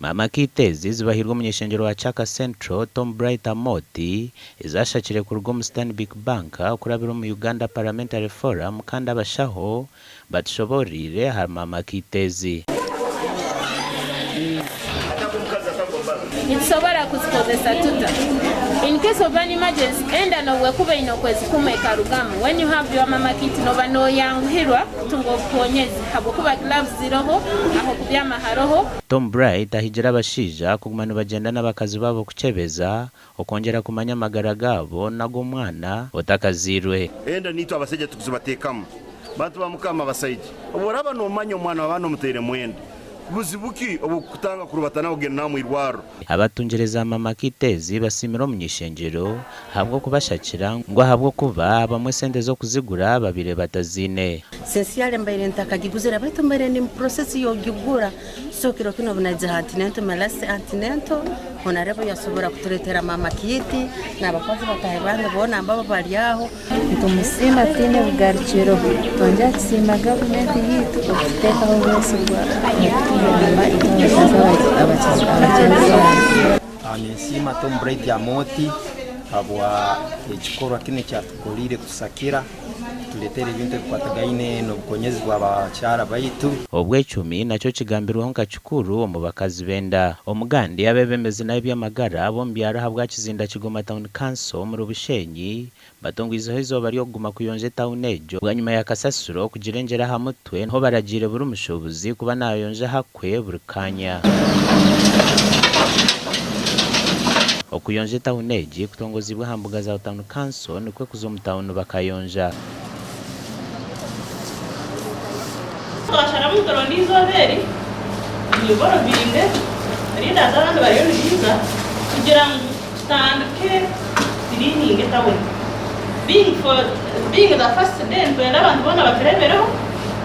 Mama Kitezi zibahirwa umunyeshengero wa Chaka Central Tom Bright Amoti izashakire ku rugo mu Stanbic Bank kurabira mu Uganda Parliamentary Forum kandi abashaho batishoborire ha Mama Kitezi nsobora kuzikozesa tuta in case of an emergency enda no wekuba inokwezi kumeka rugamu when you have your mama kit no bano yanguhirwa tungo konyezi habo kuba gloves ziroho aho kubyama haroho. Tom Bright ahigira abashija kugumana bagenda n'abakazi babo kucebeza okongera kumanya magara gabo nago mwana otakazirwe enda nito abaseje tukuzibatekamo bantu bamukama abasaiji oboraba no manyo mwana wabano mutere mwenda buzibuki obukutanga kurubatana ogena namwirwaro abatungereza Mama Kitezi basimira umunyeshengero habwo kubashakira ngo habwo kuba bamwe sente zo kuzigura babire batazine sensiale mbaire ntakagiguzira baitu mbere ni process yo gigura so kiro kino bunaza antinento malasi antinento honarebo yasobora kuturetera Mama Kiti n'abakozi batahibanga bona ambabo bali aho tumusimba tine bugarukiro tonja kisimba government yitu okuteka ho wese gwa Anisima Tom Bright Amoti abwa ekikorwa kine kyatukolire kusakira tuletere ibintu bikwatagaine no bukonyezi bwa bacyara baitu obwecumi nacyo kigambirwa nka kikuru mu bakazi benda omugandi abebemeze nayo byamagara bombyara habwa kizinda Kigoma Town Council mu Rubushenyi batongwizo hizo bari oguma kuyonje town ejo bwanyuma ya Kasasuro kugirengera hamutwe nho baragire buri umushobozi kuba nayonje hakwe burukanya okuyonje town ejo kutongozibwa hambuga za Town Council nikwe kuzomutawuno bakayonja twashara mu toronizo beri niboro binde rida zarando bari yuriza kugira ngo standke sirininge tawe being the first day when abantu bona bakerebereho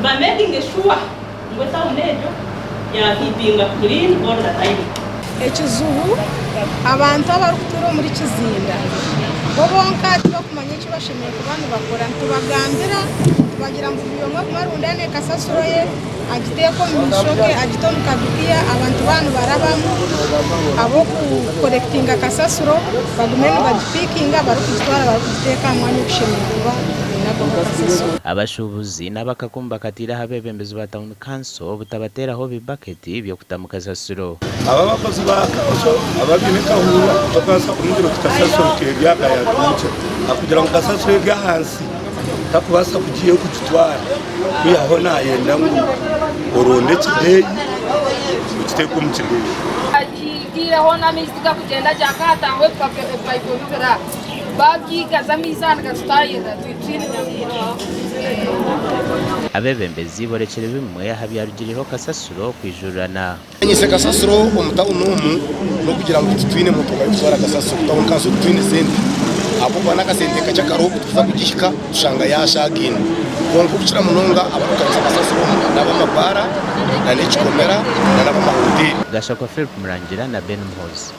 ba making sure ngo tawunejo ya hipinga clean all the time ekizubu abantu abarukuturo muri kizinda bobonka tubakumanya icyo bashimiye ku bantu bakora tubagambira tubagira ngo biyomwe kumarundane Kasasuro ye agiteko mishoke agitomu kadukia abantu bantu barabamo abo ku collectinga Kasasuro bagumene bagipikinga barukutwara barukuteka mwanya kushimirwa abashubuzi n'abakakumba katira habebembezo ba Town Council butabatera ho bibaketi byo kutamuka Kasasuro aba bakozi bakaso ababineka hura bakasa kumugiro Kasasuro kebyaga ya tuce akugira ngo Kasasuro gahansi takubasa kugiye kutwara yaho nayenda ngo oronde kideyi ukiteko mukirwe agigira hona mistika kugenda jakata we papo bibera baki kazamizana gatayira twitini abebembezi borekere bimwe habyarugiriho Kasasuro kwijurana nyise Kasasuro omutawuno no kugira ngo twine mutuga bitwara Kasasuro Town Council twine sente abo bana kasente kachakarobu tuza kugishika ushanga yashagina konko kuchira munonga abarukanza Kasasuro n'abamabara na nechikomera na n'abamahoteli Gashako Philip Murangira na Ben Mhozi.